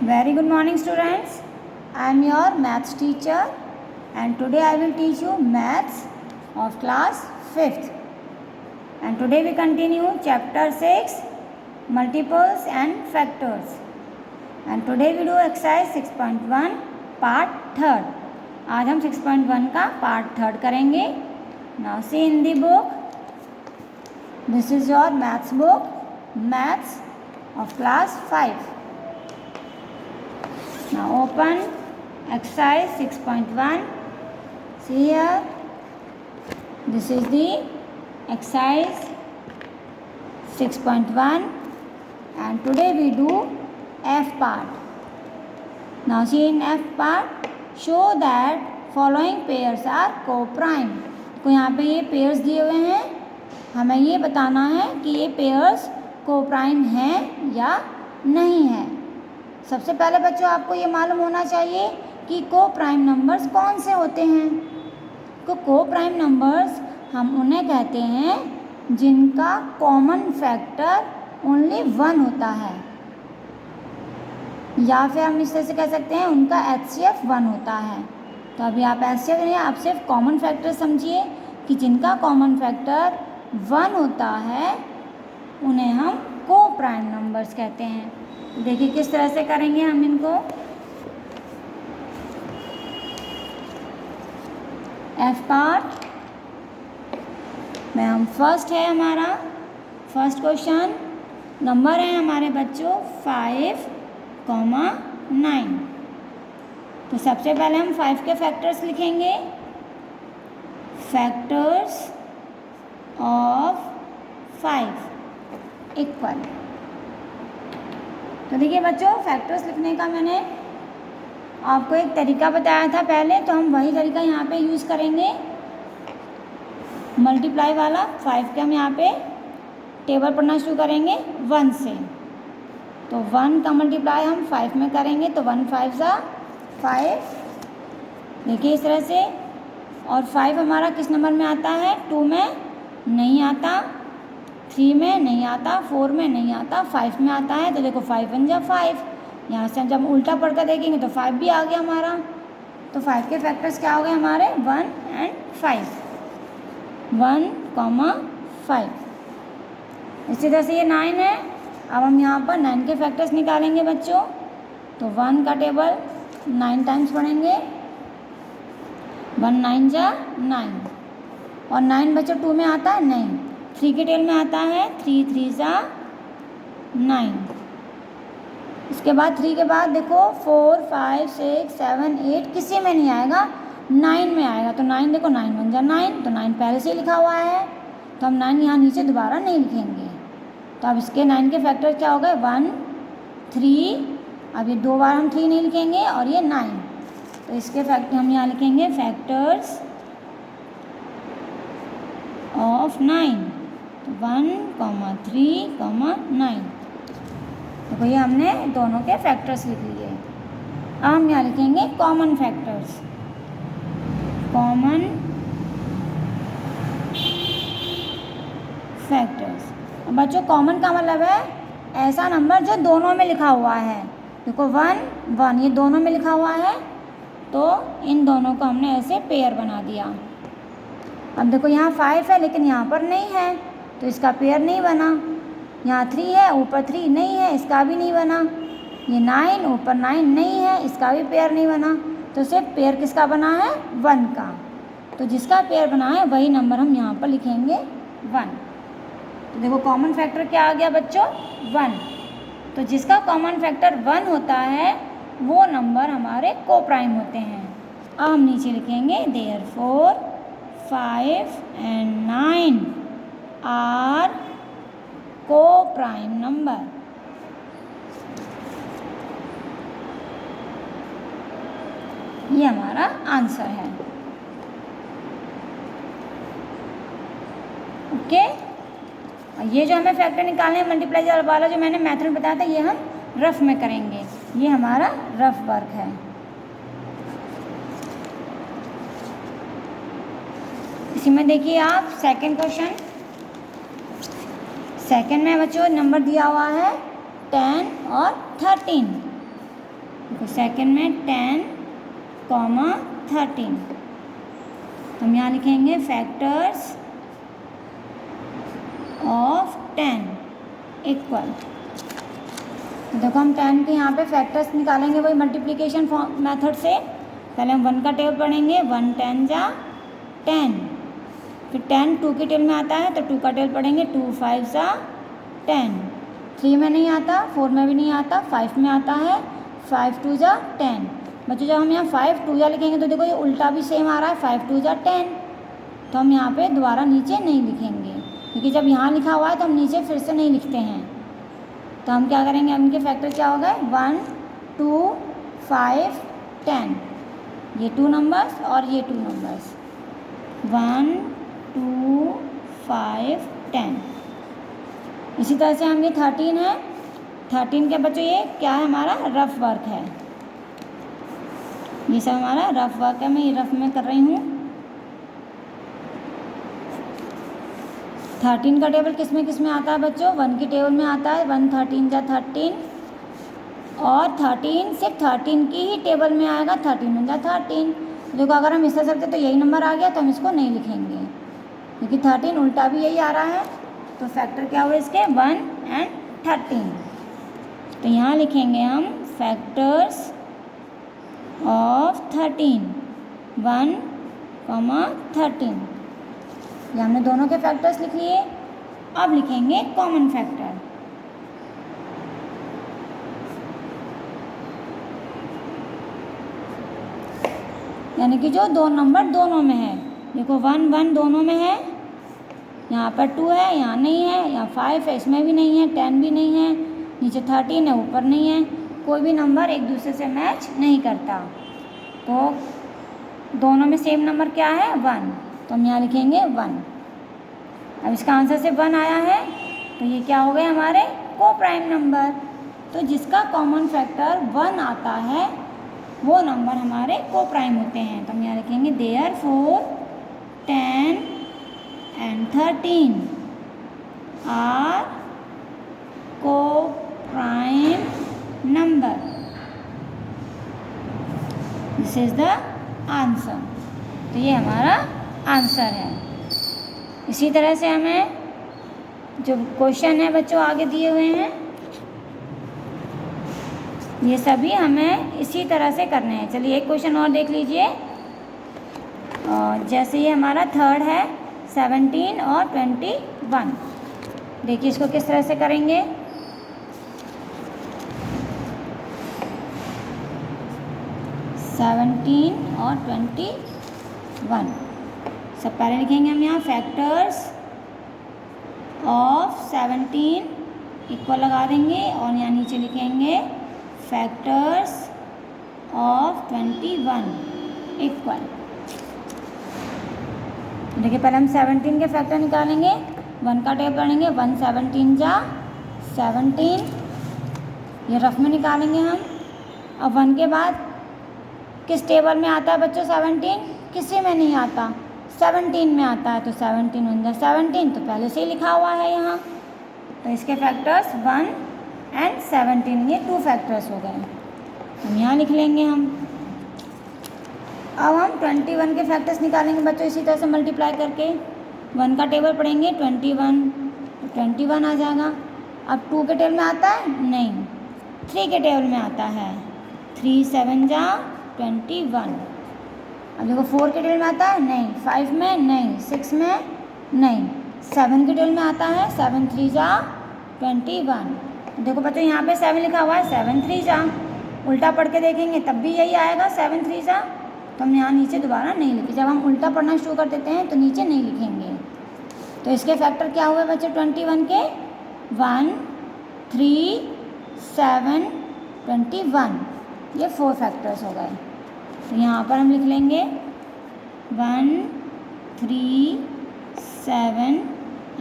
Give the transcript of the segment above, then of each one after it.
Very good morning students. I am your maths teacher and today I will teach you maths of class 5th. And today we continue chapter 6 multiples and factors. And today we do exercise 6.1 part 3rd. आज हम 6.1 का part 3rd करेंगे. Now see in the book. This is your maths book, maths of class 5. Now open exercise 6.1. See here, this is the exercise 6.1 and today we do F part. Now see in F part, show that following pairs are co-prime. तो यहाँ पे ये pairs दिए हुए हैं, हमें ये बताना है कि ये pairs co-prime हैं या नहीं है. सबसे पहले बच्चों आपको ये मालूम होना चाहिए कि को प्राइम नंबर्स कौन से होते हैं. तो को प्राइम नंबर्स हम उन्हें कहते हैं जिनका कॉमन फैक्टर ओनली 1 होता है, या फिर हम इस तरह से कह सकते हैं उनका HCF 1 होता है. तो अभी आप HCF नहीं, आप सिर्फ कॉमन फैक्टर समझिए कि जिनका कॉमन फैक्टर 1 होता है उन्हें हम को प्राइम नंबर्स कहते हैं. देखिए किस तरह से करेंगे हम इनको. F पार्ट में हम फर्स्ट है, हमारा फर्स्ट क्वेश्चन नंबर है हमारे बच्चों 5,9. तो सबसे पहले हम 5 के फैक्टर्स लिखेंगे. Factors of 5 equal. तो देखिए बच्चों, फैक्टर्स लिखने का मैंने आपको एक तरीका बताया था पहले, तो हम वही तरीका यहाँ पे यूज़ करेंगे. मल्टीप्लाई वाला 5 के हम यहाँ पे टेबल पढ़ना शुरू करेंगे 1 से. तो 1 का मल्टीप्लाई हम 5 में करेंगे तो 1 5 सा 5. देखिए इस तरह से. और 5 हमारा किस नंबर में आता है? 2 में नहीं आता, 3 में नहीं आता, 4 में नहीं आता, 5 में आता है. तो देखो 5 1 जा 5. यहाँ से जब उल्टा पढ़कर देखेंगे तो 5 भी आ गया हमारा. तो 5 के फैक्टर्स क्या हो गए हमारे? 1 and 5. 1, 5. इसी तरह से ये 9 है. अब हम यहाँ पर 9 के फैक्टर्स निकालेंगे बच्चों. तो 1 का टेबल 9 टाइम्स पढ़ेंगे. 1 9 जा 9. और 9 बच्चों 2 में आता है? नहीं. 3 के टेल में आता है. 3 3 सा 9. इसके बाद 3 के बाद देखो 4 5 6 7 8 किसी में नहीं आएगा, 9 में आएगा. तो 9 देखो 9 1 जा 9. तो 9 पहले से ही लिखा हुआ है, तो हम 9 यहाँ नीचे दोबारा नहीं लिखेंगे. तो अब इसके 9 के फैक्टर क्या हो गए? 1 3. अब ये 2 बार हम 3 नहीं लिखेंगे और ये 9. तो इसके फैक्टर हम यहाँ लिखेंगे फैक्टर्स ऑफ 9. 1 3 9. तो भैया हमने दोनों के फैक्टर्स लिख लिए. अब हम यहाँ लिखेंगे कॉमन फैक्टर्स. Common factors. अब बच्चों कॉमन का मतलब है ऐसा नंबर जो दोनों में लिखा हुआ है. देखो 1 1 ये दोनों में लिखा हुआ है, तो इन दोनों को हमने ऐसे पेयर बना दिया. अब देखो यहाँ 5 है लेकिन यहाँ पर नहीं है, तो इसका पेयर नहीं बना. यहाँ 3 है, ऊपर 3 नहीं है, इसका भी नहीं बना. ये 9 ऊपर 9 नहीं है, इसका भी पेयर नहीं बना. तो सिर्फ पेयर किसका बना है? 1 का. तो जिसका पेयर बना है वही नंबर हम यहाँ पर लिखेंगे 1. तो देखो कॉमन फैक्टर क्या आ गया बच्चों? 1. तो जिसका कॉमन फैक्टर 1 होता है वो नंबर हमारे को प्राइम होते हैं. अब हम नीचे लिखेंगे देयरफॉर 5 and 9 आर को प्राइम नंबर. ये हमारा आंसर है. ओके. और ये जो हमें फैक्टर निकालने हैं मल्टीप्लाई वाला जो मैंने मेथड बताया था, ये हम रफ में करेंगे. ये हमारा रफ वर्क है. इसी में देखिए आप सेकंड क्वेश्चन. सेकंड में बच्चों नंबर दिया हुआ है 10 और 13. तो सेकंड में 10, 13। तो हम यहाँ लिखेंगे फैक्टर्स ऑफ 10 इक्वल। तो देखो हम 10 के यहाँ पे फैक्टर्स निकालेंगे वही मल्टीप्लिकेशन मेथड से। पहले हम 1 का टेबल पढ़ेंगे, 1 10 जा 10। फिर 10 2 के टेबल में आता है तो 2 का टेबल पढ़ेंगे, 2 5 जा 10। 3 में नहीं आता, 4 में भी नहीं आता, 5 में आता है, 5 2 जा 10। बच्चों जब हम यहाँ 5 2 जा लिखेंगे तो देखो ये उल्टा भी सेम आ रहा है, 5 2 जा 10। तो हम यहाँ पे दोबारा नीचे नहीं लिखेंगे, क्योंकि जब यहाँ लिखा हुआ है तो हम नीचे फिर से नहीं लिखते हैं। तो हम क्या करेंगे, अब इनके फैक्टर क्या हो गए, 1 2 5 10। ये 2 नंबर्स और ये 2 नंबर्स, 1 2 5 10। इसी तरह से हम ये 13 है, 13 के बच्चों ये क्या है, हमारा रफ वर्क है। ये सब हमारा रफ वर्क है, मैं ये रफ में कर रही हूँ। 13 का टेबल किस में आता है बच्चों, 1 के टेबल में आता है, 1 13 जा 13। और 13 सिर्फ 13 की ही टेबल में आएगा, 13 1 जा 13। देखो अगर हम इससे सकते तो यही नंबर आ गया, तो हम इसको नहीं लिखेंगे, क्योंकि 13 उल्टा भी यही आ रहा है। तो फैक्टर क्या हुए इसके, 1 and 13। तो यहाँ लिखेंगे हम फैक्टर्स ऑफ 13, 1, 13। ये हमने दोनों के फैक्टर्स लिख लिए। अब लिखेंगे कॉमन फैक्टर। यानी कि जो दो नंबर दोनों में है, देखो 1 1 दोनों में है, यहाँ पर 2 है, यहाँ नहीं है, यहाँ 5 है, इसमें भी नहीं है, 10 भी नहीं है, नीचे 13 है, ऊपर नहीं है। कोई भी नंबर एक दूसरे से मैच नहीं करता। तो दोनों में सेम नंबर क्या है, 1। तो हम यहाँ लिखेंगे 1। अब इसका आंसर से 1 आया है, तो ये क्या हो गए हमारे को प्राइम नंबर। तो जिसका कॉमन फैक्टर 1 आता है वो नंबर हमारे को प्राइम होते हैं। तो हम यहाँ लिखेंगे देयरफॉर 10 and 13 आर को prime number. This is the answer. तो ये हमारा आंसर है। इसी तरह से हमें जो क्वेश्चन है बच्चों आगे दिए हुए हैं, ये सभी हमें इसी तरह से करने हैं। चलिए एक क्वेश्चन और देख लीजिए। जैसे ये हमारा थर्ड है, 17 और 21। देखिए इसको किस तरह से करेंगे। सेवनटीन और 21 सब पहले लिखेंगे हम यहाँ फैक्टर्स ऑफ 17 इक्वल लगा देंगे और यहाँ नीचे लिखेंगे फैक्टर्स ऑफ 21 इक्वल। देखिए पहले हम 17 के फैक्टर निकालेंगे, 1 का टेबल पढ़ेंगे, 1 17 जा 17, ये रफ में निकालेंगे हम। अब 1 के बाद किस टेबल में आता है बच्चों 17, किसी में नहीं आता, 17 में आता है। तो 17 1 जा 17, तो पहले से ही लिखा हुआ है यहाँ। तो इसके फैक्टर्स 1 and 17, ये 2 फैक्टर्स हो गए, हम यहाँ लिख लेंगे हम। अब हम 21 के फैक्टर्स निकालेंगे बच्चों इसी तरह से मल्टीप्लाई करके। 1 का टेबल पढ़ेंगे 21, तो 21 आ जाएगा। अब 2 के टेबल में आता है नहीं, 3 के टेबल में आता है, 3 7 जा 21। अब देखो 4 के टेबल में आता है नहीं, 5 में नहीं, 6 में नहीं, 7 के टेबल में आता है, 7 3 जा 21। देखो बच्चों यहाँ पे 7 लिखा हुआ है, 7 3 जा, उल्टा पढ़ के देखेंगे तब भी यही आएगा 7 3 जा। तो हम यहाँ नीचे दोबारा नहीं लिखे, जब हम उल्टा पढ़ना शुरू कर देते हैं तो नीचे नहीं लिखेंगे। तो इसके फैक्टर क्या हुए बच्चे 21 के, 1 3 7 21, ये 4 फैक्टर्स हो गए। तो यहाँ पर हम लिख लेंगे 1 3 7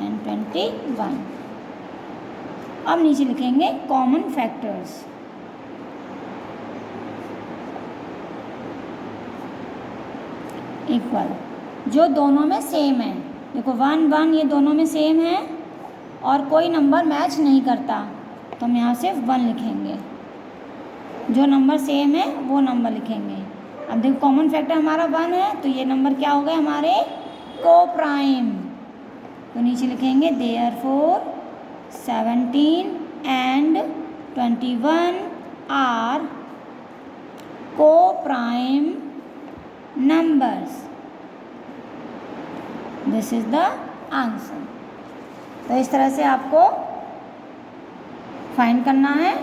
and 21। अब नीचे लिखेंगे कॉमन फैक्टर्स। इक्वल, जो दोनों में सेम है। देखो 1 1 ये दोनों में सेम है और कोई नंबर मैच नहीं करता, तो हम यहाँ सिर्फ 1 लिखेंगे। जो नंबर सेम है वो नंबर लिखेंगे। अब देखो कॉमन फैक्टर हमारा 1 है, तो ये नंबर क्या हो गए हमारे को प्राइम। तो नीचे लिखेंगे देयरफॉर 17 एंड 21 आर को prime numbers. This is the answer. तो इस तरह से आपको फाइंड करना है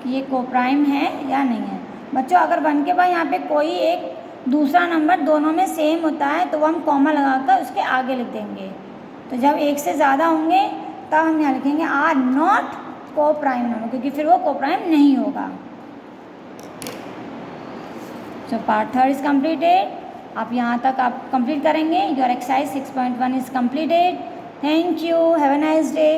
कि ये को प्राइम है या नहीं है। बच्चों अगर 1 के बाद यहाँ पे कोई एक दूसरा नंबर दोनों में सेम होता है तो वो हम कॉमा लगाकर उसके आगे लिख देंगे। तो जब एक से ज़्यादा होंगे तब हम यहाँ लिखेंगे आर नॉट को प्राइम नंबर, क्योंकि फिर वो को प्राइम नहीं होगा। So part 3 is completed. आप यहाँ तक आप कंप्लीट करेंगे। Your exercise 6.1 is completed. Thank you. Have a nice day.